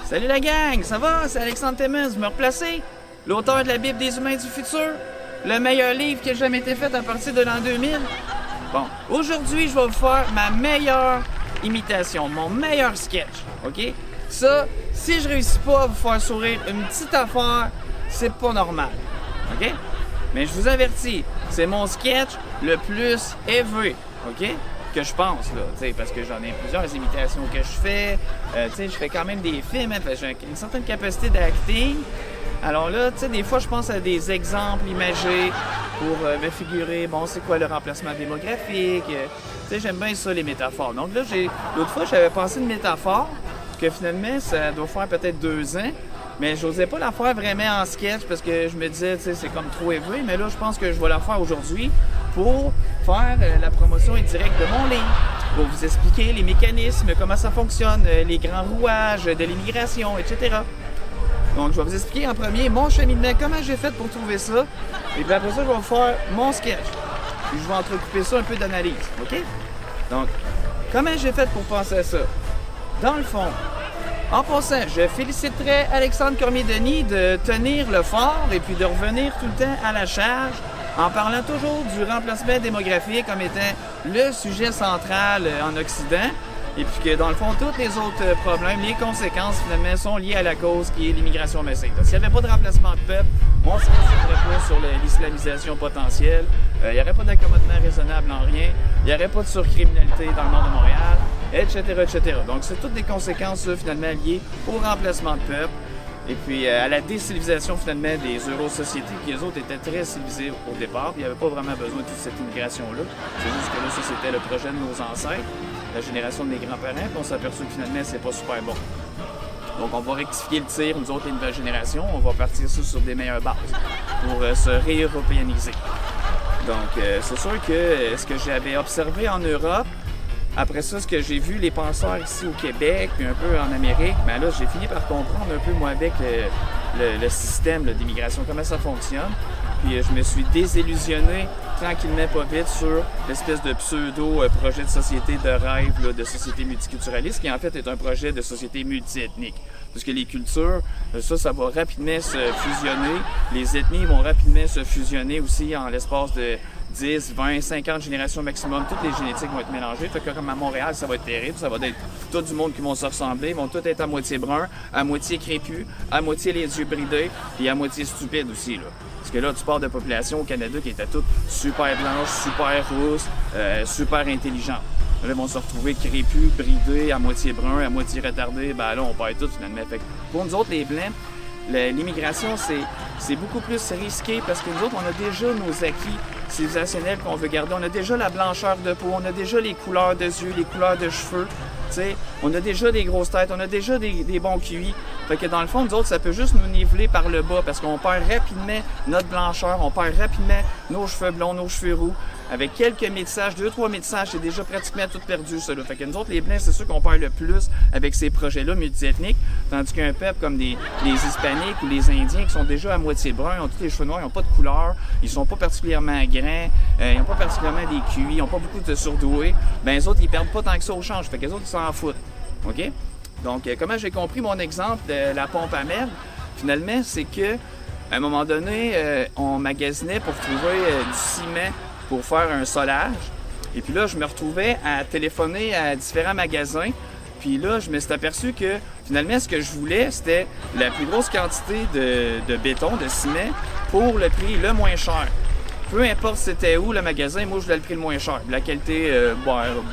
Salut la gang, ça va? C'est Alexandre Temmens, vous me replacez? L'auteur de la Bible des humains du futur? Le meilleur livre qui a jamais été fait à partir de l'an 2000? Bon, aujourd'hui, je vais vous faire ma meilleure imitation, mon meilleur sketch, OK? Ça, si je réussis pas à vous faire sourire une petite affaire, c'est pas normal, OK? Mais je vous avertis, c'est mon sketch le plus élevé, OK? Que je pense, là, parce que j'en ai plusieurs imitations que je fais. Je fais quand même des films, hein, j'ai une certaine capacité d'acting. Alors là, des fois, je pense à des exemples imagés pour me figurer, bon, c'est quoi le remplacement démographique. J'aime bien ça, les métaphores. Donc là, l'autre fois, j'avais pensé une métaphore que finalement, ça doit faire peut-être 2 ans. Mais je n'osais pas la faire vraiment en sketch parce que je me disais, c'est comme trop élevé. Mais là, je pense que je vais la faire aujourd'hui pour faire la promotion indirecte de mon livre, pour vous expliquer les mécanismes, comment ça fonctionne, les grands rouages de l'immigration, etc. Donc, je vais vous expliquer en premier mon cheminement, comment j'ai fait pour trouver ça. Et puis après ça, je vais vous faire mon sketch. Puis je vais entrecouper ça un peu d'analyse, OK? Donc, comment j'ai fait pour penser à ça? Dans le fond, en passant, je féliciterais Alexandre Cormier-Denis de tenir le fort et puis de revenir tout le temps à la charge en parlant toujours du remplacement démographique comme étant le sujet central en Occident et puis que dans le fond, tous les autres problèmes, les conséquences finalement sont liées à la cause qui est l'immigration massive. S'il n'y avait pas de remplacement de peuple, on ne se concentrerait pas sur l'islamisation potentielle, il n'y aurait pas d'accommodement raisonnable en rien, il n'y aurait pas de surcriminalité dans le nord de Montréal, etc., etc. Donc, c'est toutes des conséquences finalement liées au remplacement de peuple et puis à la décivilisation finalement des euro-sociétés qui, eux autres, étaient très civilisés au départ. Il n'y avait pas vraiment besoin de toute cette immigration-là. C'est juste que là, ça, c'était le projet de nos ancêtres, la génération de mes grands-parents, puis on s'est aperçu que finalement, c'est pas super bon. Donc, on va rectifier le tir, nous autres, les nouvelles générations. On va partir ça sur des meilleures bases pour se réeuropéaniser. Donc, c'est sûr que ce que j'avais observé en Europe, après ça, ce que j'ai vu, les penseurs ici au Québec, puis un peu en Amérique, ben là, j'ai fini par comprendre un peu, moi, avec le système d'immigration, comment ça fonctionne. Puis je me suis désillusionné tranquillement, pas vite, sur l'espèce de pseudo-projet de société de rêve, là, de société multiculturaliste, qui en fait est un projet de société multiethnique. Parce que les cultures, ça va rapidement se fusionner. Les ethnies vont rapidement se fusionner aussi en l'espace de 10, 20, 50 générations maximum. Toutes les génétiques vont être mélangées. Fait que comme à Montréal, ça va être terrible. Ça va être tout du monde qui vont se ressembler. Ils vont tous être à moitié bruns, à moitié crépus, à moitié les yeux bridés, puis à moitié stupides aussi, là. Parce que là, tu pars de population au Canada qui étaient toutes super blanches, super rousses, super intelligentes. Là, ils vont se retrouver crépus, bridés, à moitié bruns, à moitié retardés. Ben là, on perd tout finalement. Fait que pour nous autres, les Blancs, l'immigration, c'est beaucoup plus risqué parce que nous autres, on a déjà nos acquis civilisationnels qu'on veut garder. On a déjà la blancheur de peau, on a déjà les couleurs de yeux, les couleurs de cheveux. T'sais, on a déjà des grosses têtes, on a déjà des bons QI. Fait que dans le fond, nous autres, ça peut juste nous niveler par le bas parce qu'on perd rapidement notre blancheur, on perd rapidement nos cheveux blonds, nos cheveux roux. Avec quelques métissages, 2-3 métissages, c'est déjà pratiquement tout perdu, ça. Là. Fait que nous autres, les Blancs, c'est sûr qu'on perd le plus avec ces projets-là multiethniques. Tandis qu'un peuple comme les Hispaniques ou les Indiens qui sont déjà à moitié bruns, ils ont tous les cheveux noirs, ils n'ont pas de couleur, ils sont pas particulièrement grands, ils n'ont pas particulièrement des QI, ils n'ont pas beaucoup de surdoués. Ben les autres, ils perdent pas tant que ça au change. Fait que les autres, ils s'en foutent. OK? Donc, comment j'ai compris mon exemple de la pompe à merde, finalement, c'est que à un moment donné, on magasinait pour trouver du ciment pour faire un solage. Et puis là, je me retrouvais à téléphoner à différents magasins. Puis là, je me suis aperçu que finalement, ce que je voulais, c'était la plus grosse quantité de béton, de ciment, pour le prix le moins cher. Peu importe c'était où le magasin, moi je voulais le prix le moins cher. La qualité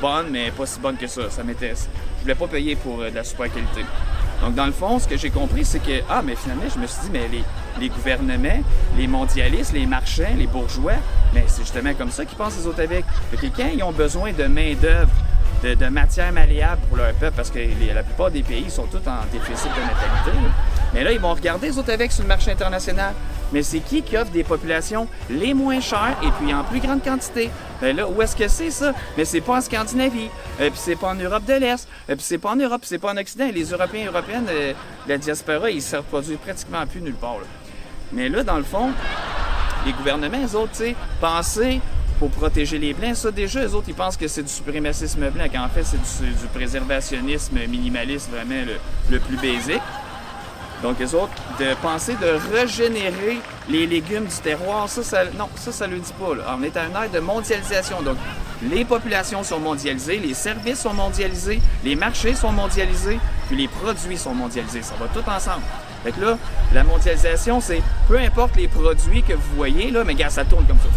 bonne, mais pas si bonne que ça. Je voulais pas payer pour de la super qualité. Donc dans le fond, ce que j'ai compris, c'est que, mais finalement, je me suis dit, mais les gouvernements, les mondialistes, les marchands, les bourgeois, mais c'est justement comme ça qu'ils pensent les autres avec. Fait que quand ils ont besoin de main-d'œuvre, de matière malléable pour leur peuple, parce que la plupart des pays sont tous en déficit de natalité, là. Mais là, ils vont regarder les autres avec sur le marché international. Mais c'est qui offre des populations les moins chères et puis en plus grande quantité? Ben là, où est-ce que c'est ça? Mais c'est pas en Scandinavie, puis c'est pas en Europe de l'Est, puis c'est pas en Europe, puis c'est pas en Occident. Les Européens et Européennes, la diaspora, ils se reproduisent pratiquement plus nulle part, là. Mais là, dans le fond, les gouvernements, eux autres, tu sais, penser pour protéger les Blancs, ça déjà, eux autres, ils pensent que c'est du suprémacisme blanc, qu'en fait, c'est du préservationnisme minimaliste vraiment le plus basique. Donc, les autres, de penser de régénérer les légumes du terroir, non, ça le dit pas. Là. On est à une ère de mondialisation. Donc, les populations sont mondialisées, les services sont mondialisés, les marchés sont mondialisés, puis les produits sont mondialisés. Ça va tout ensemble. Fait que là, la mondialisation, c'est peu importe les produits que vous voyez, là, mais regarde, ça tourne comme ça.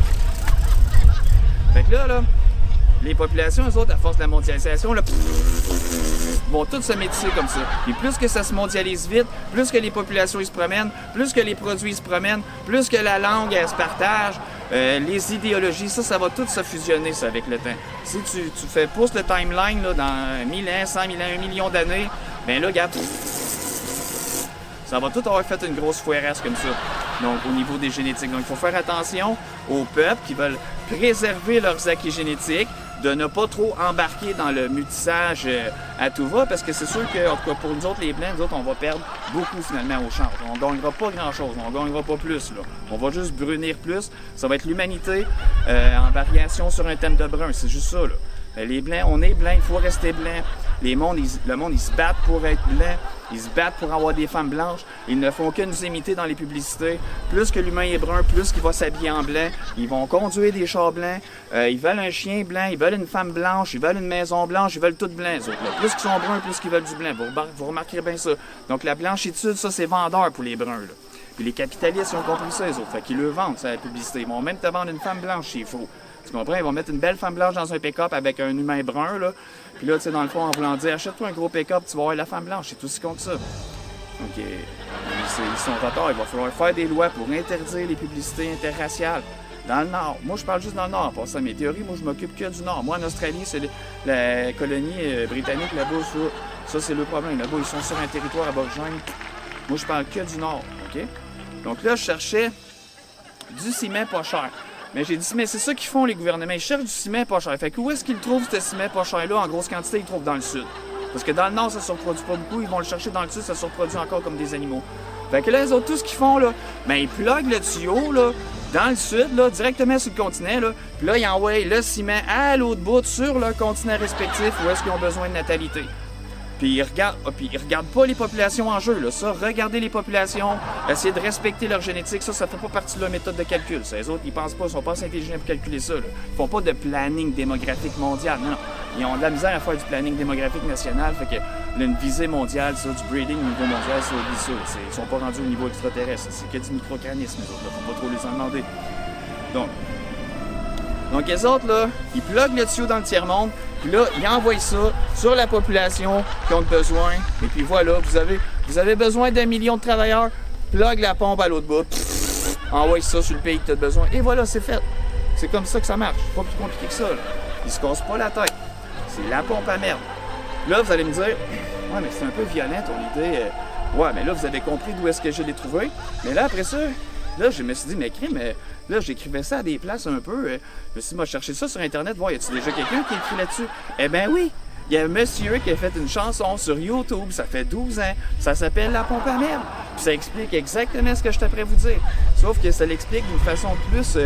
Fait que là, les populations, eux autres, à force de la mondialisation, là, vont tous se métisser comme ça. Et plus que ça se mondialise vite, plus que les populations ils se promènent, plus que les produits ils se promènent, plus que la langue elle se partage, les idéologies, ça va tout se fusionner ça, avec le temps. Si tu pousses le timeline là, dans 1000 ans, 100 000 ans, 1 million d'années, ben là, regarde, ça va tout avoir fait une grosse foirasse comme ça. Donc, au niveau des génétiques. Donc, il faut faire attention aux peuples qui veulent préserver leurs acquis génétiques, de ne pas trop embarquer dans le mutissage à tout va, parce que c'est sûr que, en tout cas, pour nous autres, les Blancs, nous autres, on va perdre beaucoup, finalement, au change. On ne gagnera pas grand-chose, on ne gagnera pas plus, là. On va juste brunir plus. Ça va être l'humanité en variation sur un thème de brun, c'est juste ça, là. Les Blancs, on est Blancs, il faut rester Blanc. Le monde, ils se battent pour être Blanc. Ils se battent pour avoir des femmes blanches. Ils ne font que nous imiter dans les publicités. Plus que l'humain est brun, plus qu'il va s'habiller en blanc. Ils vont conduire des chars blancs. Ils veulent un chien blanc. Ils veulent une femme blanche. Ils veulent une maison blanche. Ils veulent tout blanc, eux autres, là. Plus qu'ils sont bruns, plus qu'ils veulent du blanc. Vous remarquerez bien ça. Donc, la blanchitude, ça, c'est vendeur pour les bruns, là. Puis les capitalistes, ils ont compris ça, eux autres. Fait qu'ils le vendent, ça, la publicité. Ils vont même te vendre une femme blanche s'il faut. Tu comprends? Ils vont mettre une belle femme blanche dans un pick-up avec un humain brun, là. Puis là, tu sais, dans le fond, en voulant dire, achète-toi un gros pick-up, tu vas avoir la femme blanche. C'est tout aussi con que ça. Donc, ils sont en retard. Il va falloir faire des lois pour interdire les publicités interraciales dans le Nord. Moi, je parle juste dans le Nord. Pour ça, mes théories, moi, je m'occupe que du Nord. Moi, en Australie, c'est la colonie britannique là-bas. Ça, c'est le problème. Là-bas, ils sont sur un territoire aborigène. Moi, je parle que du Nord, OK? Donc là, je cherchais du ciment pas cher. Mais j'ai dit, mais c'est ça qu'ils font, les gouvernements. Ils cherchent du ciment pas cher. Fait que où est-ce qu'ils trouvent ce ciment pas cher-là? En grosse quantité, ils le trouvent dans le sud. Parce que dans le nord, ça ne se reproduit pas beaucoup. Ils vont le chercher dans le sud, ça se reproduit encore comme des animaux. Fait que là, les autres, tout ce qu'ils font, là, ben, ils pluguent le tuyau, là, dans le sud, là, directement sur le continent, là. Puis là, ils envoient le ciment à l'autre bout, sur leur continent respectif, où est-ce qu'ils ont besoin de natalité. Puis ils regardent pas les populations en jeu, là. Ça, regarder les populations, essayer de respecter leur génétique, ça fait pas partie de leur méthode de calcul. Ça, les autres, ils pensent pas, ils sont pas assez intelligents pour calculer ça, là. Ils font pas de planning démographique mondial, non. Ils ont de la misère à faire du planning démographique national, fait que une visée mondiale, ça, du breeding au niveau mondial, ça, oublie ça. Ils sont pas rendus au niveau extraterrestre, c'est que du micro-organisme, les autres, là. Faut pas trop les en demander. Donc, les autres, là, ils pluguent le tuyau dans le tiers-monde, puis là, ils envoient ça sur la population qui ont besoin. Et puis voilà, vous avez besoin d'1 million de travailleurs, plug la pompe à l'autre bout, envoie ça sur le pays que tu as besoin. Et voilà, c'est fait. C'est comme ça que ça marche. Pas plus compliqué que ça, là. Ils se cassent pas la tête. C'est la pompe à merde. Là, vous allez me dire, ouais, mais c'est un peu violent ton idée. Ouais, mais là, vous avez compris d'où est-ce que je l'ai trouvé. Mais là, après ça, là, je me suis dit, mais crime, là, j'écrivais ça à des places un peu. Je me suis dit, moi, chercher ça sur Internet, voir, y a-t-il déjà quelqu'un qui écrit là-dessus? Eh ben oui, il y a un monsieur qui a fait une chanson sur YouTube, ça fait 12 ans, ça s'appelle La Pompe à merde. Puis ça explique exactement ce que je t'apprête vous dire. Sauf que ça l'explique d'une façon plus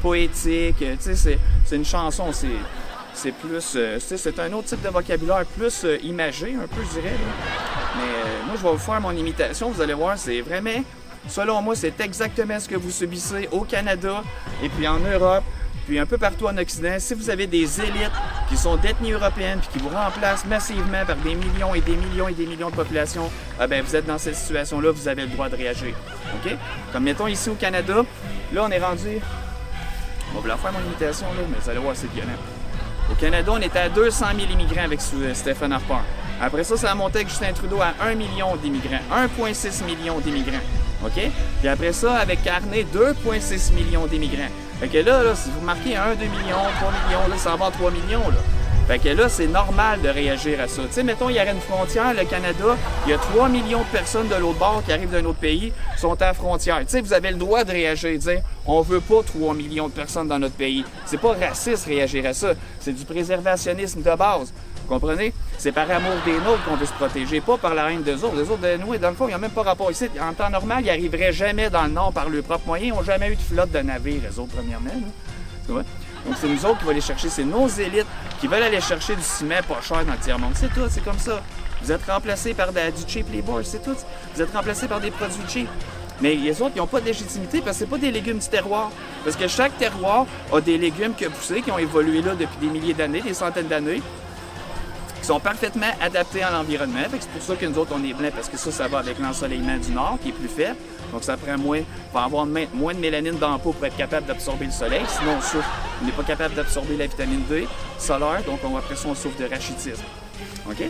poétique, tu sais, c'est une chanson, c'est plus, c'est un autre type de vocabulaire, plus imagé, un peu, je dirais. Là. Mais moi, je vais vous faire mon imitation, vous allez voir, c'est vraiment... Selon moi, c'est exactement ce que vous subissez au Canada et puis en Europe, puis un peu partout en Occident. Si vous avez des élites qui sont d'ethnie européenne puis qui vous remplacent massivement par des millions et des millions et des millions de populations, ben vous êtes dans cette situation-là, vous avez le droit de réagir. OK? Comme mettons ici au Canada, là on est rendu... On va vous la faire mon imitation, là, mais vous allez voir, c'est violent. Au Canada, on était à 200 000 immigrants avec Stephen Harper. Après ça, ça a monté avec Justin Trudeau à 1 million d'immigrants, 1,6 million d'immigrants. OK? Puis après ça, avec Carney, 2,6 millions d'immigrants. Fait que là, si vous marquez 1, 2 millions, 3 millions, là, ça va à 3 millions, là. Fait que là, c'est normal de réagir à ça. Tu sais, mettons, il y aurait une frontière, le Canada, il y a 3 millions de personnes de l'autre bord qui arrivent d'un autre pays, sont à la frontière. Tu sais, vous avez le droit de réagir, de dire, on veut pas 3 millions de personnes dans notre pays. C'est pas raciste réagir à ça. C'est du préservationnisme de base. Vous comprenez? C'est par amour des nôtres qu'on veut se protéger, pas par la haine des autres. Les autres, de nous, dans le fond, ils n'ont même pas rapport ici. En temps normal, ils n'arriveraient jamais dans le Nord par leurs propres moyens. Ils n'ont jamais eu de flotte de navires, les autres, premièrement. Tu vois? Donc, c'est nous autres qui vont aller chercher. C'est nos élites qui veulent aller chercher du ciment pas cher dans le tiers-monde. C'est tout, c'est comme ça. Vous êtes remplacés par du cheap labor, c'est tout. Vous êtes remplacés par des produits cheap. Mais les autres, ils n'ont pas de légitimité parce que c'est pas des légumes du terroir. Parce que chaque terroir a des légumes qui ont poussé, qui ont évolué là depuis des milliers d'années, des centaines d'années, qui sont parfaitement adaptés à l'environnement. C'est pour ça que nous autres, on est blancs, parce que ça va avec l'ensoleillement du nord, qui est plus faible. Donc ça prend moins, va avoir moins de mélanine dans la peau pour être capable d'absorber le soleil. Sinon, on souffre. On n'est pas capable d'absorber la vitamine D solaire, donc après ça, on souffre de rachitisme. OK?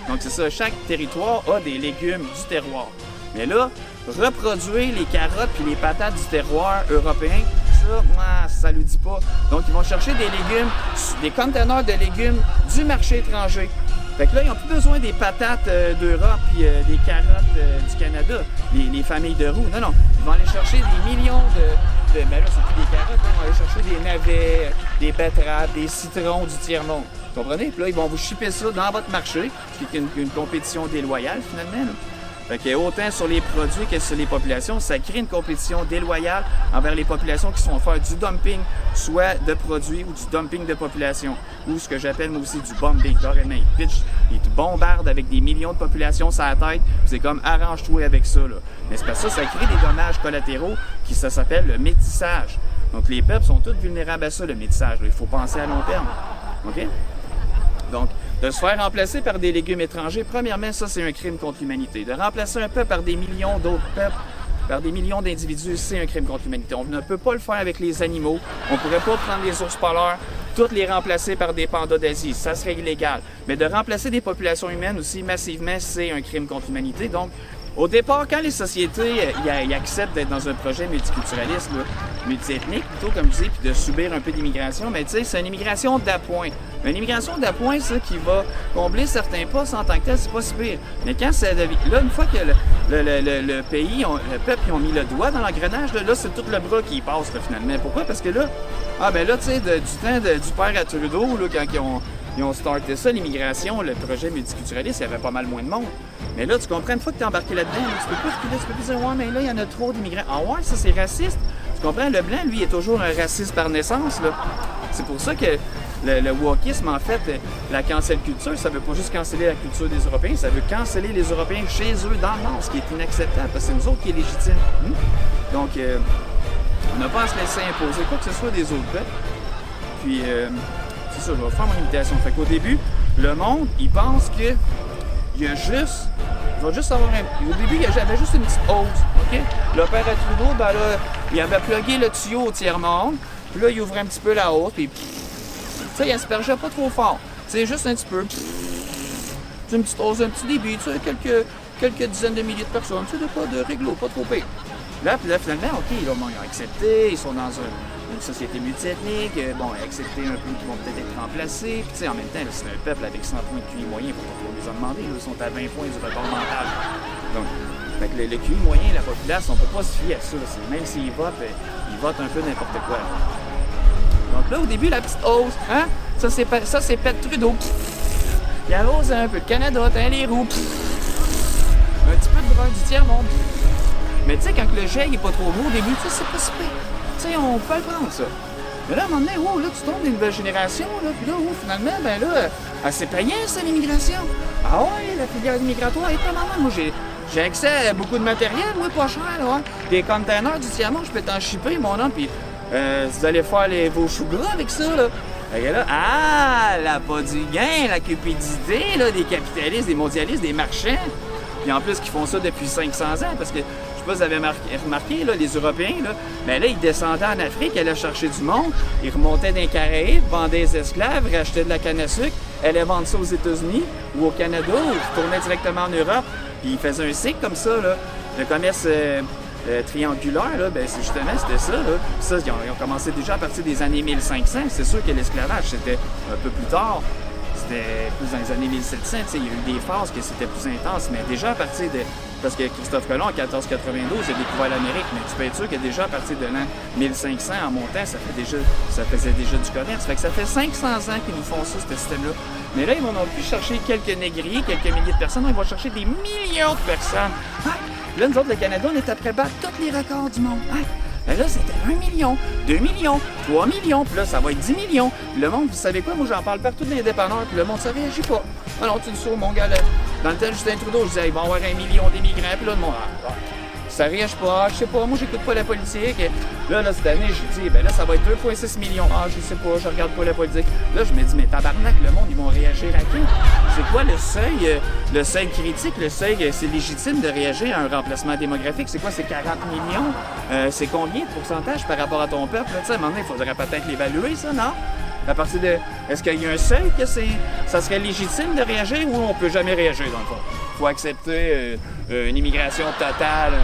Donc c'est ça, chaque territoire a des légumes du terroir. Mais là, reproduire les carottes puis les patates du terroir européen, ça lui dit pas. Donc ils vont chercher des légumes, des conteneurs de légumes du marché étranger. Fait que là, ils n'ont plus besoin des patates d'Europe puis des carottes du Canada, les familles de roux. Non, ils vont aller chercher des millions ben là, c'est plus des carottes, ils vont aller chercher des navets, des betteraves, des citrons du tiers-monde. Vous comprenez? Puis là, ils vont vous shipper ça dans votre marché, ce qui est une compétition déloyale, finalement. Là. Fait que autant sur les produits que sur les populations, ça crée une compétition déloyale envers les populations qui sont faire du dumping, soit de produits ou du dumping de population, ou ce que j'appelle moi aussi du bombing. Carrément, ils te bombardent avec des millions de populations sur la tête, c'est comme arrange-toi avec ça. Là. Mais c'est parce que ça crée des dommages collatéraux qui ça s'appelle le métissage. Donc les peuples sont tous vulnérables à ça, le métissage. Là. Il faut penser à long terme. OK? Donc, de se faire remplacer par des légumes étrangers, premièrement, ça, c'est un crime contre l'humanité. De remplacer un peuple par des millions d'autres peuples, par des millions d'individus, c'est un crime contre l'humanité. On ne peut pas le faire avec les animaux. On ne pourrait pas prendre les ours polaires, toutes les remplacer par des pandas d'Asie. Ça serait illégal. Mais de remplacer des populations humaines aussi massivement, c'est un crime contre l'humanité. Donc, au départ, quand les sociétés ils acceptent d'être dans un projet multiculturaliste, là, multiethnique plutôt, comme je dis, puis de subir un peu d'immigration, mais tu sais, c'est une immigration d'appoint. Une immigration d'appoint, ça, qui va combler certains postes en tant que tel, c'est pas si pire. Mais quand ça devient... Là, une fois que le pays, le peuple, ils ont mis le doigt dans l'engrenage, là, c'est tout le bras qui passe, là, finalement. Pourquoi? Parce que là, tu sais, du temps du père à Trudeau, là, quand ils ont starté ça, l'immigration, le projet multiculturaliste, il y avait pas mal moins de monde. Mais là, tu comprends, une fois que tu es embarqué là-dedans, là, tu peux plus dire, ouais, mais là, il y en a trop d'immigrants. Ah ouais, ça, c'est raciste. Tu comprends, le blanc, lui, est toujours un raciste par naissance, là. C'est pour ça que le wokisme, en fait, la cancel culture, ça veut pas juste canceller la culture des Européens, ça veut canceller les Européens chez eux, dans le monde, ce qui est inacceptable, parce que c'est nous autres qui est légitime. Donc, on n'a pas à se laisser imposer quoi que ce soit des autres peuples. Puis, c'est ça, je vais faire mon imitation. Fait qu'au début, le monde, il pense que il y a juste... Il va juste avoir un... Au début, j'avais juste une petite hausse, OK? Le père à Trudeau, ben là, il avait plugué le tuyau au tiers-monde, puis là, il ouvrait un petit peu la hausse, puis... Tu sais, il aspergeait pas trop fort. C'est juste un petit peu... C'est une petite hausse, un petit débit, tu sais, quelques dizaines de milliers de personnes, tu sais, pas de réglo, pas trop pire. Là, puis là, finalement, OK, là, bon, ils ont accepté, ils sont dans une société multiethnique, bon, ils ont accepté un peu qu'ils vont peut-être être remplacés, puis tu sais, en même temps, c'est un peuple avec 100 points de QI moyen, on les a demandé, là, ils sont à 20 points du retard mental. Donc, fait que le QI moyen, la population, on peut pas se fier à ça, même s'ils votent, ils votent un peu n'importe quoi. Donc là, au début, la petite hausse, hein, ça c'est Pet Trudeau, il arrose un peu le Canada, t'as les roues, un petit peu de brun du tiers-monde. Mais tu sais, quand le jet n'est pas trop gros au début, tu sais, c'est pas si pire. Tu sais, on peut le prendre, ça. Mais là, à un moment donné, oh, là, tu tombes d'une nouvelle génération, là, puis là, oh, finalement, ben là, c'est payant, ça, l'immigration. Ah ouais, la filière migratoire est pas mal. Moi, j'ai accès à beaucoup de matériel, moi, pas cher, là. Hein. Des containers du tiers-monde, je peux t'en shipper, mon homme, puis vous allez faire vos choux gras avec ça, là. Et là, la pas du gain, la cupidité, là, des capitalistes, des mondialistes, des marchands. Puis en plus, qui font ça depuis 500 ans, parce que, je sais pas si vous avez remarqué, là, les Européens, là, ben là, ils descendaient en Afrique, allaient chercher du monde, ils remontaient dans les Caraïbes, vendaient des esclaves, rachetaient de la canne à sucre, allaient vendre ça aux États-Unis ou au Canada, ou ils retournaient directement en Europe, puis ils faisaient un cycle comme ça, là. Le commerce triangulaire, là, ben, c'était ça, là. Ça, ils ont commencé déjà à partir des années 1500. C'est sûr que l'esclavage, c'était un peu plus tard. C'était plus dans les années 1700, il y a eu des phases que c'était plus intense, mais déjà à partir de... Parce que Christophe Colomb, en 1492, a découvert l'Amérique, mais tu peux être sûr que déjà à partir de l'an 1500, en montant, ça faisait déjà du commerce. Fait que ça fait 500 ans qu'ils nous font ça, ce système-là. Mais là, ils vont non plus chercher quelques négriers, quelques milliers de personnes, ils vont chercher des millions de personnes. Ah! Là, nous autres, le Canada, on est après battre tous les records du monde. Ah! Ben là, c'était 1 million, 2 millions, 3 millions, puis là, ça va être 10 millions. Puis le monde, vous savez quoi, moi, j'en parle partout dans les dépanneurs, puis le monde, ça réagit pas. Alors, tu le sauves, mon gars, là. Dans le temps de Justin Trudeau, je disais, ils vont avoir 1 million d'immigrants, puis là, le monde, ça réagit pas, je sais pas, moi, j'écoute pas la politique. Là, cette année, j'ai dit, ben là, ça va être 2,6 millions. Ah, je sais pas, je regarde pas la politique. Là, je me dis, mais tabarnak, le monde, ils vont réagir à qui? C'est quoi le seuil critique, le seuil, c'est légitime de réagir à un remplacement démographique? C'est quoi, c'est 40 millions? C'est combien de pourcentage par rapport à ton peuple? Tu sais, à un moment donné, il faudrait peut-être l'évaluer, ça, non? À partir de. Est-ce qu'il y a un seuil que ça serait légitime de réagir ou on peut jamais réagir, dans le fond? Il faut accepter une immigration totale,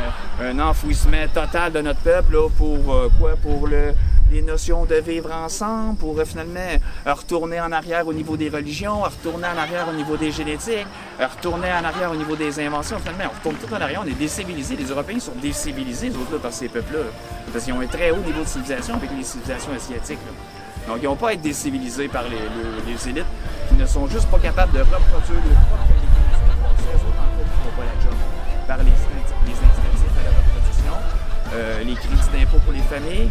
un enfouissement total de notre peuple là, pour quoi? Pour les notions de vivre ensemble, pour finalement retourner en arrière au niveau des religions, retourner en arrière au niveau des génétiques, retourner en arrière au niveau des inventions. Finalement, on retourne tout en arrière, on est décivilisés. Les Européens sont décivilisés, les autres, là, par ces peuples-là. Parce qu'ils ont un très haut niveau de civilisation avec les civilisations asiatiques. Là. Donc, ils n'ont pas à être décivilisés par les élites qui ne sont juste pas capables de reproduire leur propre c'est eux autres, en fait, qui ne font pas la job. Par les incitatifs à la reproduction, les crédits d'impôt pour les familles,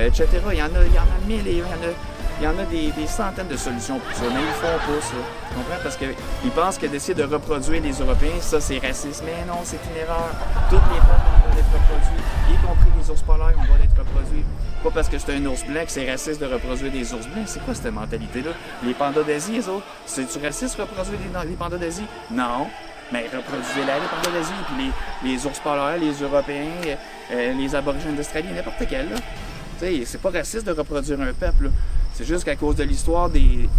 etc. Il y en a mille, il y en a des centaines de solutions pour ça, mais ils font pas ça. Tu comprends? Parce qu'ils pensent que d'essayer de reproduire les Européens, ça c'est raciste. Mais non, c'est une erreur. Toutes les peuples doivent être reproduits, y compris les ours polaires, on doit être reproduits. Pas parce que c'est un ours blanc que c'est raciste de reproduire des ours blancs. C'est quoi cette mentalité-là? Les pandas d'Asie, les autres, c'est-tu raciste de reproduire les pandas d'Asie? Non. Mais reproduisez-la, les pandas d'Asie, puis les ours polaires, les Européens, les aborigènes d'Australie, n'importe quel, là. Tu sais, c'est pas raciste de reproduire un peuple, là. C'est juste qu'à cause de l'histoire des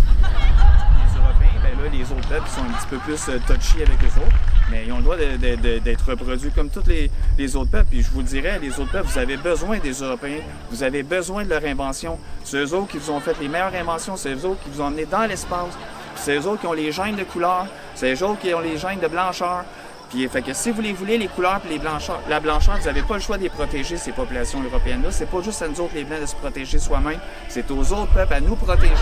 Européens, ben là, les autres peuples sont un petit peu plus touchy avec eux autres. Mais ils ont le droit d'être reproduits comme tous les autres peuples. Puis je vous le dirais, les autres peuples, vous avez besoin des Européens. Vous avez besoin de leur invention. C'est eux autres qui vous ont fait les meilleures inventions. C'est eux autres qui vous ont emmené dans l'espace. C'est eux autres qui ont les gènes de couleur. C'est eux autres qui ont les gènes de blancheur. Puis, fait que si vous les voulez, les couleurs et la blancheur, vous n'avez pas le choix de les protéger, ces populations européennes-là. C'est pas juste à nous autres, les Blancs, de se protéger soi-même. C'est aux autres peuples à nous protéger,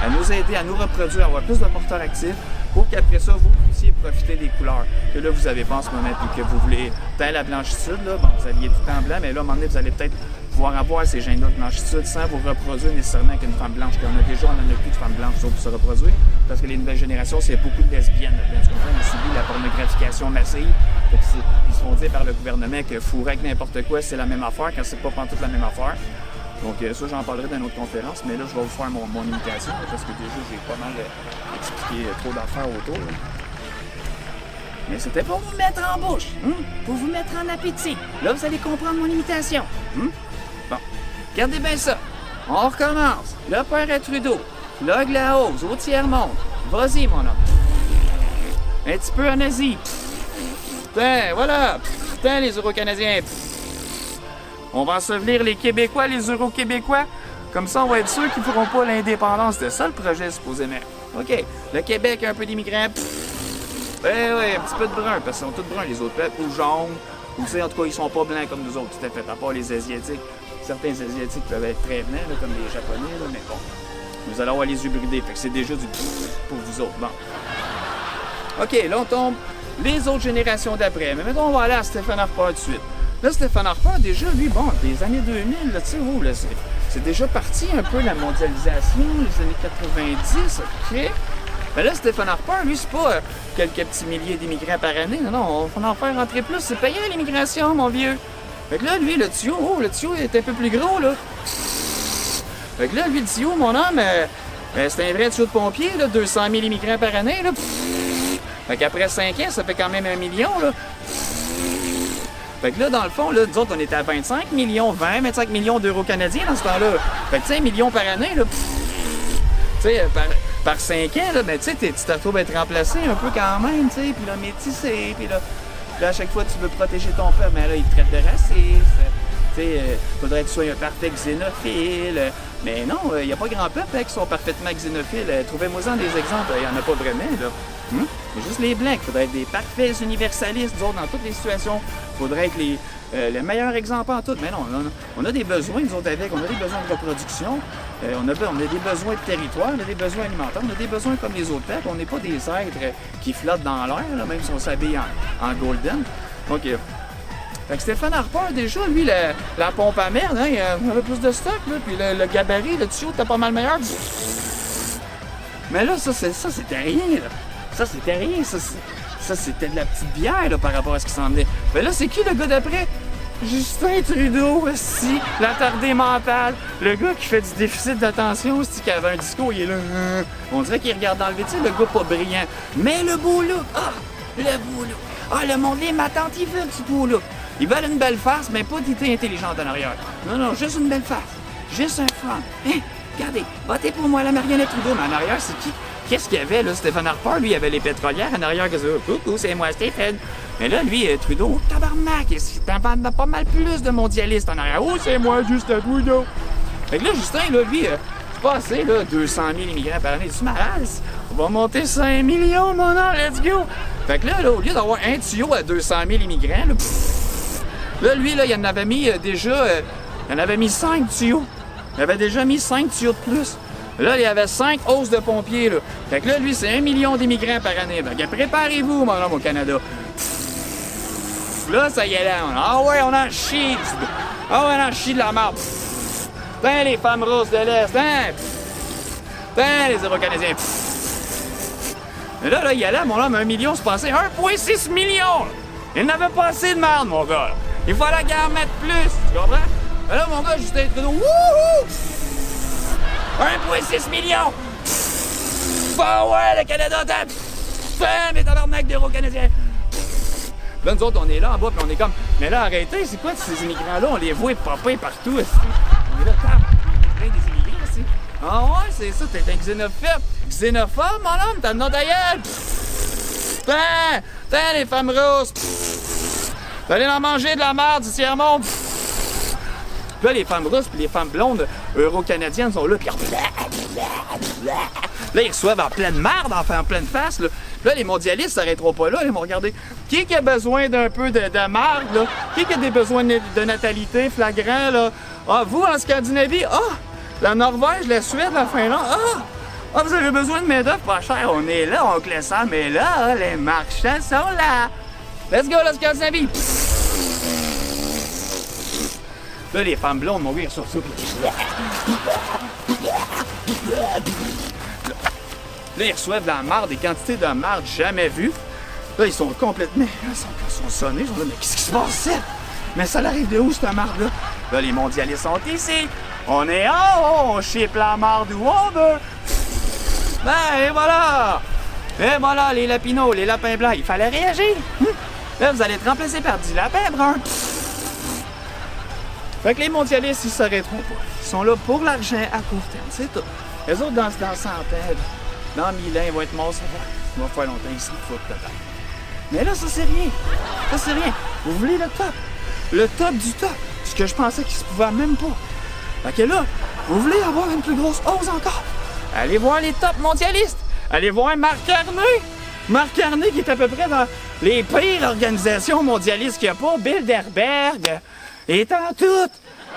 à nous aider, à nous reproduire, à avoir plus de porteurs actifs pour qu'après ça, vous puissiez profiter des couleurs que là, vous avez pas en ce moment. Puis que vous voulez, tant la blanchitude, là, bon, vous alliez tout en blanc, mais là, à un moment donné, vous allez peut-être pouvoir avoir ces gènes-là de blanchitude sans vous reproduire nécessairement avec une femme blanche. Puis on a déjà, on n'en a plus de femmes blanches pour se reproduire. Parce que les nouvelles générations, c'est beaucoup de lesbiennes. Tu comprends? On subit la pornographication massive. Ils se font dire par le gouvernement que fourrer avec n'importe quoi, c'est la même affaire, quand c'est pas toute la même affaire. Donc ça, j'en parlerai dans une autre conférence, mais là, je vais vous faire mon imitation, parce que déjà, j'ai pas mal expliqué trop d'affaires autour. Là. Mais c'était pour vous mettre en bouche, pour vous mettre en appétit. Là, vous allez comprendre mon imitation. Bon, regardez bien ça. On recommence. Le père à Trudeau. Log la hausse, au tiers-monde. Vas-y, mon homme. Un petit peu en Asie. Putain, voilà. Putain, les Euro-Canadiens. On va ensevelir les Québécois, les Euro-Québécois. Comme ça, on va être sûr qu'ils ne feront pas l'indépendance. C'était ça le projet, supposément. OK. Le Québec, un peu d'immigrants. Ben oui, un petit peu de brun, parce qu'ils sont tous bruns, les autres peuples, ou jaunes. Ou tu sais, en tout cas, ils sont pas blancs comme nous autres, tout à fait. À part les Asiatiques. Certains Asiatiques peuvent être très blancs, là, comme les Japonais, là, mais bon. Vous allez avoir les yeux bridés, fait que c'est déjà du pour vous autres. Bon. OK, là, on tombe les autres générations d'après. Mais mettons, on va aller à Stephen Harper tout de suite. Là, Stephen Harper, déjà, lui, bon, des années 2000, là, tu sais, là, c'est déjà parti un peu la mondialisation, les années 90, OK? Mais là, Stephen Harper, lui, c'est pas quelques petits milliers d'immigrants par année. Non, on va en faire rentrer plus. C'est payant, l'immigration, mon vieux. Fait que là, lui, le tuyau est un peu plus gros, là. Fait que là, lui, le tuyau, mon homme, c'est un vrai tuyau de pompier, là, 200 000 immigrants par année, là. Fait qu'après 5 ans, ça fait quand même 1 million, là. Fait que là, dans le fond, là, nous autres, on était à 25 millions, 25 millions d'euros canadiens dans ce temps-là. Fait que, tu sais, 1 million par année, là. Tu sais, par 5 ans, là, ben, tu sais, tu te retrouves à être remplacé un peu quand même, tu sais, puis là, métissé, puis là, à chaque fois, tu veux protéger ton peuple, mais là, ils te traitent de raciste. Tu sais, faudrait que tu sois un parfait xénophile. Mais non, il n'y a pas grand peuple qui sont parfaitement xénophiles. Trouvez-moi-en des exemples, il n'y en a pas vraiment, là. C'est juste les Blancs. Il faudrait être des parfaits universalistes, nous autres, dans toutes les situations. Il faudrait être le meilleur exemple en tout. Mais non, on a des besoins, nous autres, avec. On a des besoins de reproduction. On a des besoins de territoire, on a des besoins alimentaires, on a des besoins comme les autres peuples. On n'est pas des êtres qui flottent dans l'air, même si on s'habille en golden. Donc, Fait que Stéphane Harper, déjà, lui, la pompe à merde, hein, il avait plus de stock, là, puis le gabarit, le tuyau était pas mal meilleur. Mais là, ça c'était rien, là. Ça, c'était rien, ça, c'était de la petite bière, là, par rapport à ce qui s'en venait. Mais là, c'est qui, le gars d'après? Justin Trudeau, aussi, l'attardé mental, le gars qui fait du déficit d'attention, aussi, qui avait un discours, il est là, on dirait qu'il regarde dans le métier, le gars pas brillant. Mais le beau look, le beau look, le monde, ma tante, ils veulent du beau look. Ils veulent une belle face, mais pas d'idée intelligente en arrière. Non, juste une belle face, juste un front. Hein? Regardez, votez pour moi, la marionnette Trudeau, mais en arrière, c'est qui? Qu'est-ce qu'il y avait, là? Stéphane Harper, lui, il avait les pétrolières en arrière, que ça, coucou, c'est moi, Stéphane. Mais là, lui, Trudeau, tabarnak, t'en vends pas mal plus de mondialistes en arrière. Oh, c'est moi, Justin Trudeau. Fait que là, Justin, là, lui, c'est pas assez, là, 200 000 immigrants par année. Tu malade? On va monter 5 millions, mon an, let's go. Fait que là, au lieu d'avoir un tuyau à 200 000 immigrants, là, lui, là, il en avait mis déjà, il en avait mis 5 tuyaux. Il avait déjà mis 5 tuyaux de plus. Là, il y avait 5 hausses de pompiers, là. Fait que là, lui, c'est 1 million d'immigrants par année. Fait que préparez-vous, mon homme, au Canada. Là, ça y est là. Ah ouais, on en chie. Ah ouais, on en chie de la merde. Putain, les femmes russes de l'Est. Putain, les Euro-Canadiens. Mais là, il y a là, mon homme, 1 million, c'est passé 1,6 million. Il n'avait pas assez de merde, mon gars. Il fallait qu'il en mette plus. Tu comprends? Mais là, mon gars, Justin Trudeau, wouhou! 1,6 million! Ah ouais, le Canada, mais tabarnak d'Euro-Canadiens! Là, nous autres, on est là en bas, puis on est comme, mais là, arrêtez, c'est quoi ces immigrants-là? On les voit popper partout, aussi. On est là, plein des immigrants, aussi. Ah ouais, c'est ça, t'es un xénophobe. Xénophobe, mon homme, t'as le nom d'ailleurs! Putain, les femmes russes! Vous allez en manger de la merde du tiers-monde! Là, les femmes russes puis les femmes blondes euro-canadiennes sont là, puis là, ils reçoivent en pleine merde, enfin en pleine face. Là, les mondialistes s'arrêteront pas là, ils vont regarder qui a besoin d'un peu de merde, là? Qui a des besoins de natalité flagrant, là? Ah, vous, en Scandinavie, la Norvège, la Suède, la Finlande, vous avez besoin de main-d'œuvre pas cher, on est là, on classe ça, mais là, les marchands sont là. Let's go, la Scandinavie! Là, les femmes blondes, mon gars, ils sortent ça. Là, ils reçoivent de la marde, des quantités de marde jamais vues. Là, ils sont complètement... Ils sont sonnés, ils sont là, mais qu'est-ce qui se passe, ça? Mais ça arrive de où, cette marde-là? Là, les mondialistes sont ici. On est en haut, on chipe la marde où on veut. Ben, et voilà! Et voilà, les lapinots, les lapins blancs, il fallait réagir. Là, vous allez être remplacés par du lapin brun. Fait que les mondialistes, ils s'arrêteront pas. Ils sont là pour l'argent à court terme, c'est tout. Les autres, dans 100 ans, dans 1000 ans, ils vont être morts, ça va faire longtemps, ils s'en foutent total. Mais là, ça, c'est rien. Ça, c'est rien. Vous voulez le top? Le top du top. Ce que je pensais qu'il se pouvait même pas. Fait que là, vous voulez avoir une plus grosse hausse encore? Allez voir les top mondialistes. Allez voir Marc Carney. Marc Carney qui est à peu près dans les pires organisations mondialistes qu'il n'y a pas. Bilderberg. Il est en tout.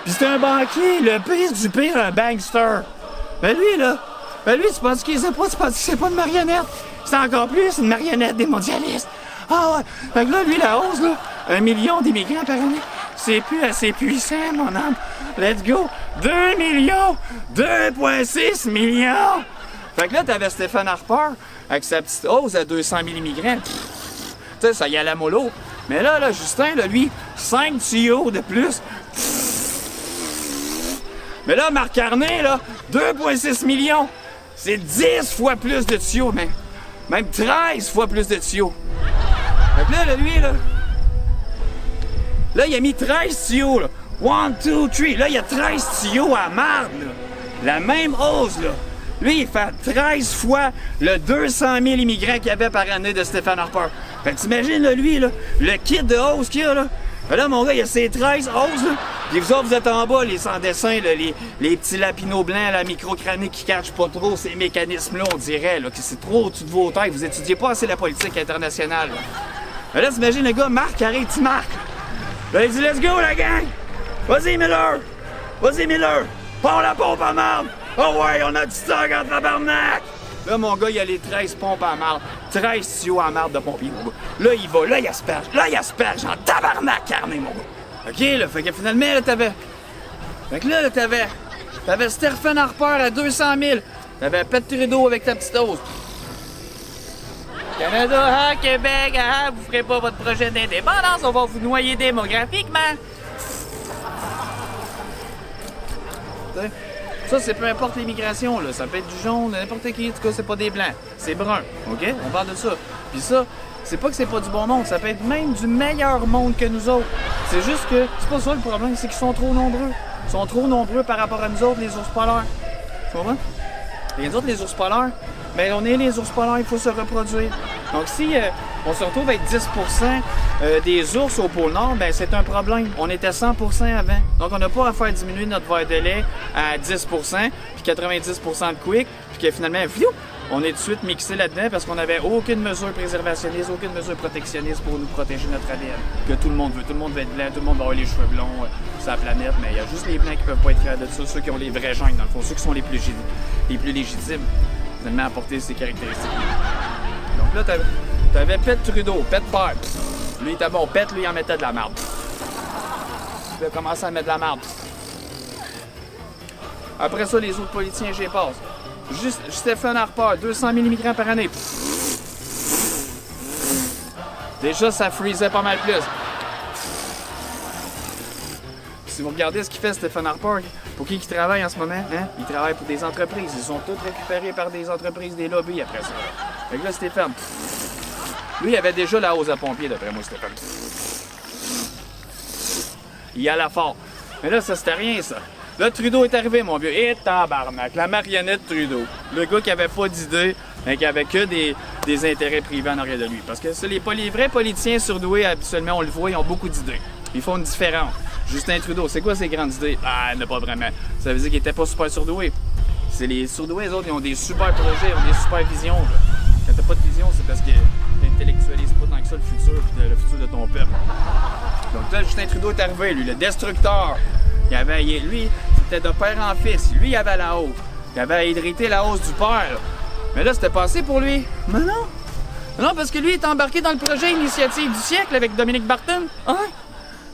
Puis c'est un banquier, le pire du pire, un bankster. Ben lui, tu penses qu'il sait pas, tu penses que c'est pas une marionnette. C'est encore plus une marionnette des mondialistes. Ah ouais. Fait que là, lui, la hausse, là, 1 million d'immigrants par année, c'est plus assez puissant, mon homme. Let's go. 2 millions. 2,6 millions. Fait que là, t'avais Stéphane Harper avec sa petite hausse à 200 000 immigrants. Tu sais, ça y allait mollo. Mais là, Justin, lui, 5 tuyaux de plus. Mais là, Marc Carney, 2,6 millions. C'est 10 fois plus de tuyaux, même 13 fois plus de tuyaux. Fait que là, lui, là, il a mis 13 tuyaux, 1, 2, 3. Là, il y a 13 tuyaux à marde, La même hausse, Lui, il fait 13 fois le 200 000 immigrants qu'il y avait par année de Stéphane Harper. Fait que t'imagines, lui, le kit de hausse qu'il y a, là. Là, mon gars, il y a ces 13 hausses, Puis vous autres, vous êtes en bas, les sans-dessins, les petits lapinots blancs, la micro-cranique qui cachent pas trop ces mécanismes-là, on dirait, que c'est trop au-dessus de vos têtes. Vous étudiez pas assez la politique internationale, Là, t'imagines, le gars, Marc, arrête, tu marques. Là, il dit, let's go, la gang! Vas-y, Miller! Vas-y, Miller! Prends la pompe à marde! Oh ouais, on a du stock en tabarnak! Là, mon gars, il a les 13 pompes à marde. 13 tuyaux à marde de pompier, mon gars. Là, il va, là, il asperge. Là, il asperge en tabarnak carné, mon gars. OK, là, fait que finalement, là, t'avais... Fait que là, t'avais Stephen Harper à 200 000. T'avais Pet Trudeau avec ta petite hausse. Canada, ah, Québec, ah, vous ferez pas votre projet d'indépendance, on va vous noyer démographiquement. T'sais, ça, c'est peu importe l'immigration, là. Ça peut être du jaune, n'importe qui, en tout cas, c'est pas des blancs. C'est brun, OK? On parle de ça. Puis ça, c'est pas que c'est pas du bon monde, ça peut être même du meilleur monde que nous autres. C'est juste que, c'est pas ça le problème, c'est qu'ils sont trop nombreux. Ils sont trop nombreux par rapport à nous autres, les ours polaires. Tu comprends? Et nous autres, les ours polaires, ben on est les ours polaires, il faut se reproduire. Donc si on se retrouve avec 10% des ours au pôle Nord, ben c'est un problème. On était 100% avant. Donc on n'a pas à faire diminuer notre verre de lait à 10%, puis 90% de quick, puis que finalement, on est tout de suite mixé là-dedans parce qu'on n'avait aucune mesure préservationniste, aucune mesure protectionniste pour nous protéger notre ADN. Que tout le monde veut. Tout le monde veut être blanc, tout le monde va avoir les cheveux blonds sur la planète, mais il y a juste les blancs qui peuvent pas être fiers de ça, ceux qui ont les vrais gènes dans le fond, ceux qui sont les plus légitimes, finalement, à porter ces caractéristiques. Donc là, t'avais Pet Trudeau, Pet Père. Lui, il était bon. Pet, lui, il en mettait de la merde. Il a commencé à mettre de la merde. Après ça, les autres politiciens, j'y passe. Juste Stephen Harper, 200 000 immigrants par année. Déjà, ça freezait pas mal plus. Si vous regardez ce qu'il fait, Stephen Harper, pour qui il travaille en ce moment, hein? Il travaille pour des entreprises. Ils sont tous récupérés par des entreprises, des lobbies après ça. Fait que là, Stéphane, lui, il avait déjà la hausse à pompier, d'après moi, Stéphane. Il y allait fort. Mais là, ça, c'était rien, ça. Là, Trudeau est arrivé, mon vieux. Et tabarnak, la marionnette Trudeau. Le gars qui avait pas d'idée, mais qui avait que des intérêts privés en arrière de lui. Parce que les vrais politiciens surdoués, habituellement, on le voit, ils ont beaucoup d'idées. Ils font une différence. Justin Trudeau, c'est quoi ses grandes idées? Ah, il n'a pas vraiment. Ça veut dire qu'il était pas super surdoué. C'est les surdoués, les autres, ils ont des super projets, ils ont des super visions. Là. Quand t'as pas de vision, c'est parce que t'intellectualises pas tant que ça le futur de ton peuple. Donc là, Justin Trudeau est arrivé, lui, le destructeur. Lui, c'était de père en fils. Lui, il avait la hausse. Il avait hérité la hausse du père. Mais là, c'était passé pour lui. Mais non! Non, parce que lui, il est embarqué dans le projet Initiative du siècle avec Dominic Barton. Hein?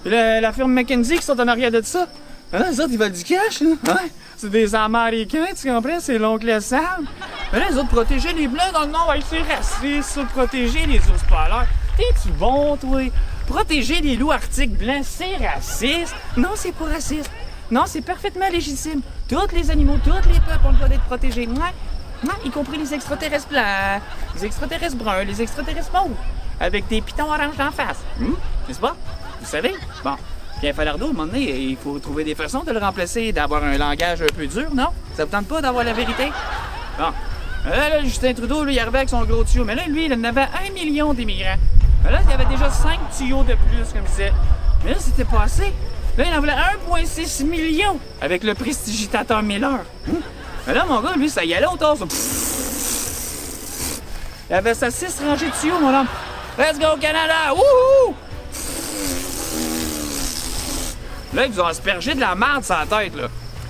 La firme McKinsey qui sont en arrière de ça. Hein, les autres, ils veulent du cash, hein? Ouais. C'est des Américains, tu comprends? C'est l'oncle Sam. Mais là, les autres, protéger les Blancs dans le Nord, c'est raciste, ça. Protéger les ours polaires. T'es-tu bon, toi? Protéger les loups arctiques blancs, c'est raciste? Non, c'est pas raciste. Non, c'est parfaitement légitime. Tous les animaux, tous les peuples ont le droit d'être protégés. Ouais, y compris les extraterrestres blancs, les extraterrestres bruns, les extraterrestres mauves, avec des pitons oranges en face. N'est-ce pas? Vous savez? Bon. Puis un falardeau, à un moment donné, il faut trouver des façons de le remplacer, d'avoir un langage un peu dur, non? Ça vous tente pas d'avoir la vérité? Bon. Là, Justin Trudeau, lui, il arrivait avec son gros tuyau. Mais là, lui, il en avait 1 million d'immigrants. Là, il y avait déjà 5 tuyaux de plus, comme ça. Mais là, c'était pas assez. Là, il en voulait 1,6 million avec le prestidigitateur Miller. Mais là, mon gars, lui, ça y allait autour. Ça. Il avait sa 6 rangées de tuyaux, mon homme. Let's go, Canada! Wouhou! Là, ils vous ont aspergé de la merde sur la tête, là.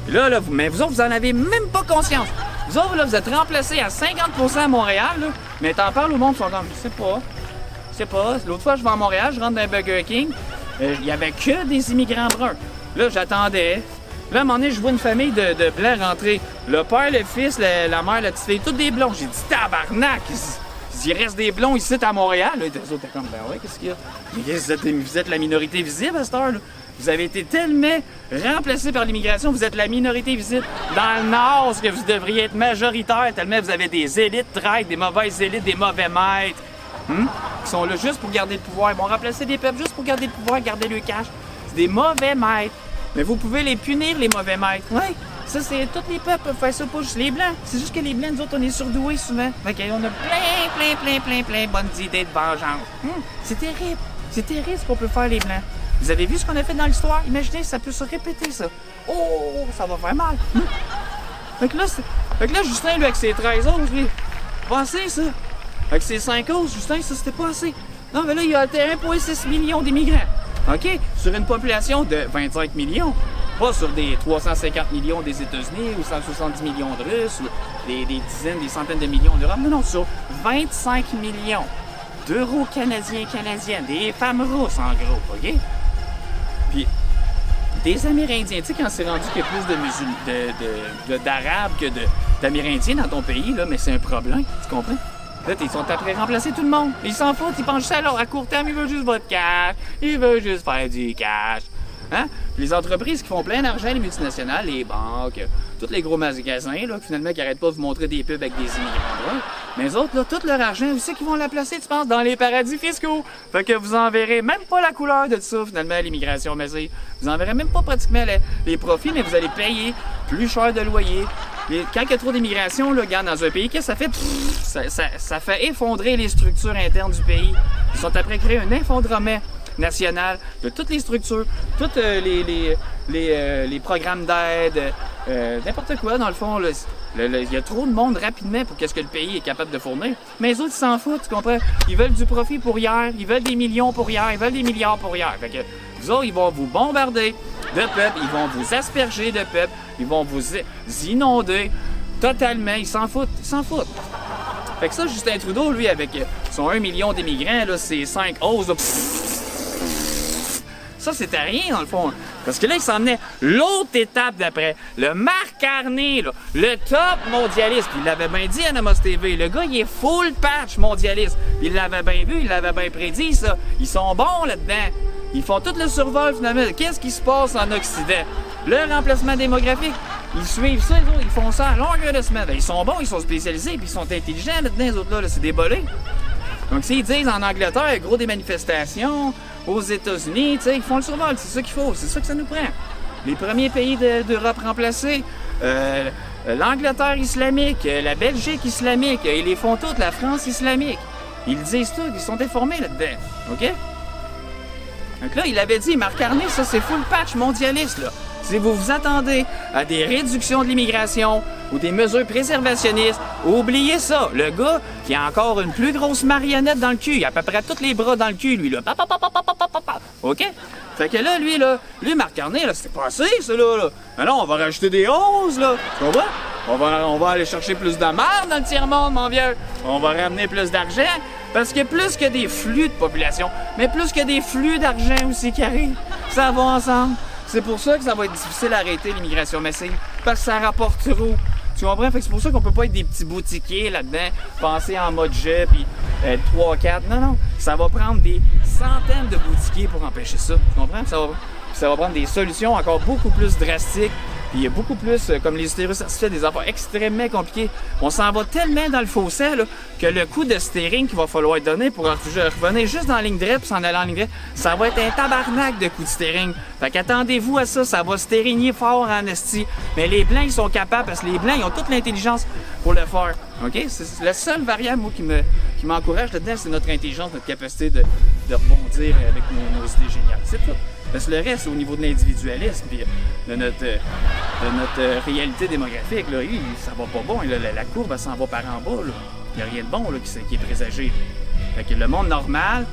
Et là, mais vous autres, vous en avez même pas conscience. Vous autres, là, vous êtes remplacés à 50% à Montréal, là. Mais t'en parles au monde, ils sont comme, je sais pas. L'autre fois, je vais à Montréal, je rentre dans un Burger King. Il y avait que des immigrants bruns. Là, j'attendais. Là, à un moment donné, je vois une famille de blancs rentrer. Le père, le fils, la mère, la petite fille, tous des blonds. J'ai dit, tabarnak! Il reste des blonds ici à Montréal. Là, les autres étaient comme, ben ouais, qu'est-ce qu'il y a? Mais vous êtes la minorité visible à cette heure, là. Vous avez été tellement remplacés par l'immigration, vous êtes la minorité visible. Dans le Nord, ce que vous devriez être majoritaire, tellement vous avez des élites traîtres, des mauvaises élites, des mauvais maîtres. Qui sont là juste pour garder le pouvoir. Ils vont remplacer des peuples juste pour garder le pouvoir, garder le cash. C'est des mauvais maîtres. Mais vous pouvez les punir, les mauvais maîtres. Oui, ça, c'est... Tous les peuples peuvent faire ça, pas juste les Blancs. C'est juste que les Blancs, nous autres, on est surdoués souvent. Fait qu'on a plein bonnes idées de vengeance. C'est terrible. C'est terrible ce qu'on peut faire, les Blancs. Vous avez vu ce qu'on a fait dans l'histoire? Imaginez, ça peut se répéter, ça. Oh, ça va faire mal. Fait que là, Justin, lui, avec ses 13 autres, lui, pas assez, ça. Avec ses 5 autres, Justin, ça, c'était pas assez. Non, mais là, il y a 1,6 million d'immigrants. OK? Sur une population de 25 millions. Pas sur des 350 millions des États-Unis ou 170 millions de Russes ou des dizaines, des centaines de millions d'Europe. Non, sur 25 millions d'euros canadiennes, des femmes rousses en gros, OK? Puis, des Amérindiens, tu sais, quand c'est rendu qu'il y a plus d'Arabes que d'Amérindiens dans ton pays, là, mais c'est un problème, tu comprends? Là, ils sont après remplacer tout le monde. Ils s'en foutent, ils pensent juste à court terme, ils veulent juste votre cash, ils veulent juste faire du cash. Hein? Les entreprises qui font plein d'argent, les multinationales, les banques, tous les gros magasins, là, finalement, qui n'arrêtent pas de vous montrer des pubs avec des immigrants. Là. Mais les autres, là, tout leur argent, où c'est qu'ils vont la placer, tu penses, dans les paradis fiscaux. Fait que vous en verrez même pas la couleur de ça, finalement, l'immigration massive. Vous en verrez même pas pratiquement les profits, mais vous allez payer plus cher de loyer. Quand il y a trop d'immigration, là, regarde, dans un pays, qu'est-ce que ça fait? Ça fait effondrer les structures internes du pays. Ils sont après créer un effondrement national de toutes les structures, tous les programmes d'aide, n'importe quoi, dans le fond. Il y a trop de monde rapidement pour qu'est-ce que le pays est capable de fournir. Mais les autres, ils s'en foutent, tu comprends? Ils veulent du profit pour hier, ils veulent des millions pour hier, ils veulent des milliards pour hier. Fait que vous autres, ils vont vous bombarder de peuple, ils vont vous asperger de peuple, ils vont vous inonder totalement, ils s'en foutent. Fait que ça, Justin Trudeau, lui, avec son 1 million d'immigrants, là, ses 5 hausses, là, ça, c'était rien, dans le fond. Parce que là, il s'en venait l'autre étape d'après. Le Marc Carney, là, le top mondialiste. Puis il l'avait bien dit à Namos TV. Le gars, il est full patch mondialiste. Il l'avait bien vu, il l'avait bien prédit, ça. Ils sont bons là-dedans. Ils font tout le survol, finalement. Qu'est-ce qui se passe en Occident? Le remplacement démographique. Ils suivent ça, les autres. Ils font ça à longueur de semaine. Ils sont bons, ils sont spécialisés, puis ils sont intelligents là-dedans, les autres, là. C'est des bolés. Donc, s'ils disent en Angleterre, gros des manifestations, aux États-Unis, tu sais, ils font le survol, c'est ça qu'il faut, c'est ça que ça nous prend. Les premiers pays d'Europe remplacés, l'Angleterre islamique, la Belgique islamique, ils les font toutes, la France islamique. Ils le disent tout, ils sont informés là-dedans, OK? Donc là, il avait dit, Marc Carney, ça c'est full patch mondialiste, là. Si vous vous attendez à des réductions de l'immigration ou des mesures préservationnistes, oubliez ça. Le gars qui a encore une plus grosse marionnette dans le cul, il a à peu près tous les bras dans le cul, lui, là. OK? Fait que là, lui, Marc Carney, là, c'était pas assez, ça, là. Mais non, on va rajouter des hausses, là. Tu comprends? On va aller chercher plus de merde dans le tiers-monde, mon vieux. On va ramener plus d'argent. Parce que plus que des flux de population, mais plus que des flux d'argent aussi qui arrivent, ça va ensemble. C'est pour ça que ça va être difficile à arrêter l'immigration massive, parce que ça rapporte trop. Tu comprends? Fait que c'est pour ça qu'on peut pas être des petits boutiquiers là-dedans, penser en mode jet, puis 3-4. Non, ça va prendre des centaines de boutiquiers pour empêcher ça. Tu comprends? Ça va prendre des solutions encore beaucoup plus drastiques. Puis il y a beaucoup plus, comme les utérus artificiels, des affaires extrêmement compliquées. On s'en va tellement dans le fossé là, que le coup de steering qu'il va falloir donner pour revenir juste dans la ligne droite puis s'en aller en ligne droite, ça va être un tabarnak de coup de steering. Fait qu'attendez-vous à ça, ça va stérigner fort en esti. Mais les Blancs, ils sont capables parce que les Blancs, ils ont toute l'intelligence pour le faire. OK? C'est la seule variable, moi, qui m'encourage là-dedans, c'est notre intelligence, notre capacité de rebondir avec nos idées géniales. C'est tout. Parce que le reste, au niveau de l'individualisme puis de notre réalité démographique, là, ça va pas bon. La courbe, elle s'en va par en bas. Il n'y a rien de bon là, qui est présagé. Fait que le monde normal,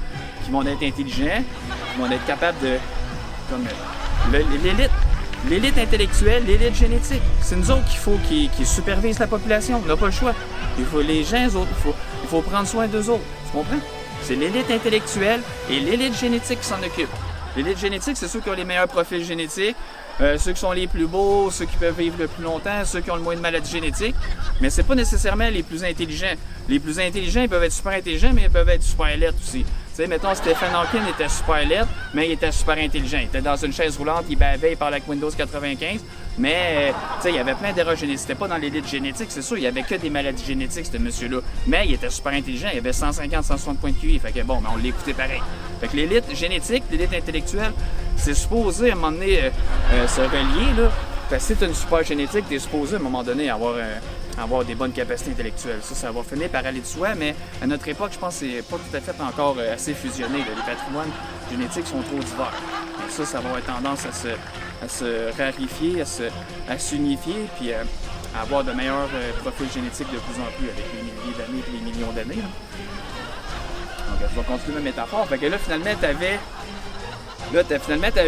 qui vont être intelligents, qui vont être capables de... comme l'élite intellectuelle, l'élite génétique. C'est nous autres qui supervisent la population. On n'a pas le choix. Les gens autres, il faut prendre soin d'eux autres. Tu comprends? C'est l'élite intellectuelle et l'élite génétique qui s'en occupent. L'élite génétique, c'est ceux qui ont les meilleurs profils génétiques, ceux qui sont les plus beaux, ceux qui peuvent vivre le plus longtemps, ceux qui ont le moins de maladies génétiques. Mais c'est pas nécessairement les plus intelligents. Les plus intelligents, ils peuvent être super intelligents, mais ils peuvent être super laids aussi. Tu sais, mettons, Stephen Hawking était super laid, mais il était super intelligent. Il était dans une chaise roulante, il bavait, il parlait avec Windows 95, mais, tu sais, il y avait plein d'erreurs génétiques. C'était pas dans l'élite génétique, c'est sûr, il y avait que des maladies génétiques, ce monsieur-là. Mais il était super intelligent, il avait 150, 160 points de QI, fait que bon, mais on l'écoutait pareil. Fait que l'élite génétique, l'élite intellectuelle, c'est supposé, à un moment donné, se relier, là. Parce que si t'as une super génétique, t'es supposé, à un moment donné, avoir des bonnes capacités intellectuelles. Ça va finir par aller de soi, mais à notre époque, je pense que c'est pas tout à fait encore assez fusionné. Là. Les patrimoines génétiques sont trop divers. Et ça va avoir tendance à se raréfier, à s'unifier, puis à avoir de meilleurs profils génétiques de plus en plus avec les milliers d'années et les millions d'années. Donc, je vais continuer ma métaphore. Fait que là, finalement, t'avais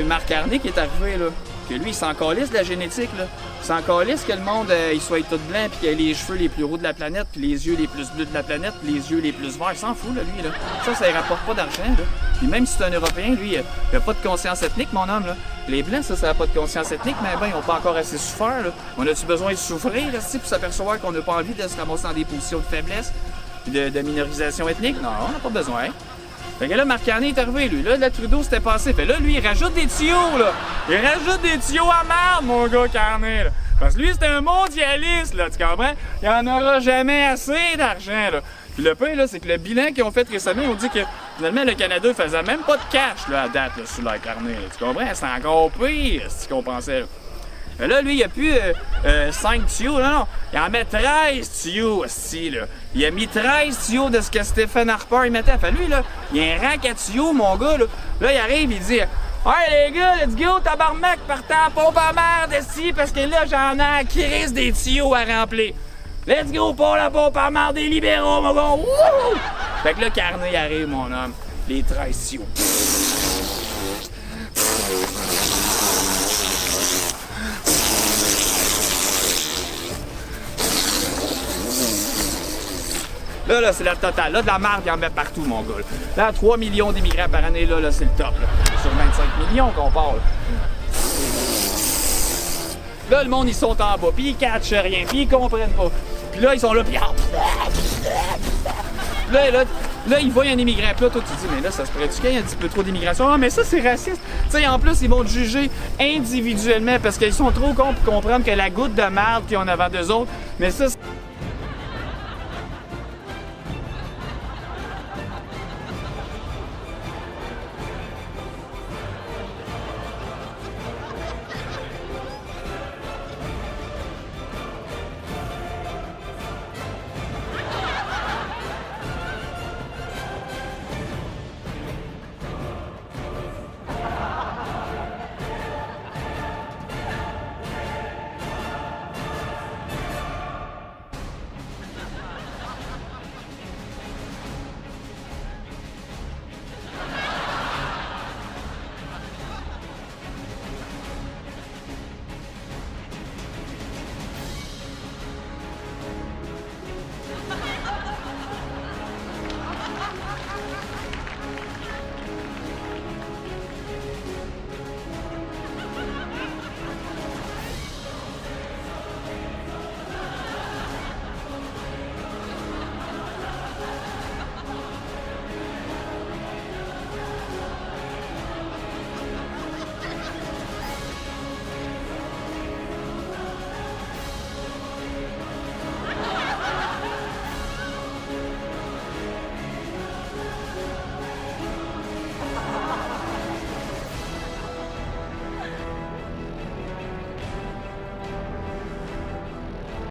Marc Carney qui est arrivé, là. que lui, il s'en calisse de la génétique, là. Il s'en calisse que le monde, il soit tout blanc, puis qu'il ait les cheveux les plus roux de la planète, puis les yeux les plus bleus de la planète, puis les yeux les plus verts. Il s'en fout, là, lui, là. Ça ne rapporte pas d'argent, là. Puis même si c'est un Européen, lui, il n'a pas de conscience ethnique, mon homme, là. Les Blancs, ça n'a pas de conscience ethnique, mais ben, ils n'ont pas encore assez souffert, là. On a-tu besoin de souffrir, là, pour s'apercevoir qu'on n'a pas envie de se ramasser dans des positions de faiblesse, puis de minorisation ethnique? Non, on n'a pas besoin. Fait que là, Marc Carné est arrivé, lui. Là, Trudeau, c'était passé. Fait là, lui, il rajoute des tuyaux, là. Il rajoute des tuyaux à merde, mon gars Carné, là. Parce que lui, c'est un mondialiste, là, tu comprends? Il n'y en aura jamais assez d'argent, là. Puis le pire, là, c'est que le bilan qu'ils ont fait récemment, ils ont dit que finalement, le Canada ne faisait même pas de cash, là, à date, là, sous la Carné, là. Tu comprends? C'est encore pire, ce qu'on pensait, là. Mais là, lui, il a plus 5 tuyaux, non. Il en met 13 tuyaux, aussi, là. Il a mis 13 tuyaux de ce que Stephen Harper, il mettait. Fait lui, là, il y a un rack à tuyaux, mon gars, là. Là, il arrive, il dit « Hey, les gars, let's go, tabarnak, partez en pompe à merde, ici, parce que là, j'en ai à crise des tuyaux à remplir. Let's go, pour la pompe à merde des libéraux, mon gars. Wouh! » Fait que là, Carné arrive, mon homme. Les 13 tuyaux. Là, c'est la totale. Là, de la marde, il en met partout, mon gars. Là, 3 millions d'immigrants par année, là c'est le top. Là. Sur 25 millions qu'on parle. Là, le monde, ils sont en bas, puis ils catchent rien, puis ils comprennent pas. Puis là, ils sont là, puis... Là, ils voient un immigrant, puis là, toi, tu te dis, mais là, ça se pourrait-tu qu'il y ait un petit peu trop d'immigration? Ah, mais ça, c'est raciste. Tu sais, en plus, ils vont te juger individuellement, parce qu'ils sont trop cons pour comprendre que la goutte de merde qu'ils ont avant d'eux autres, mais ça,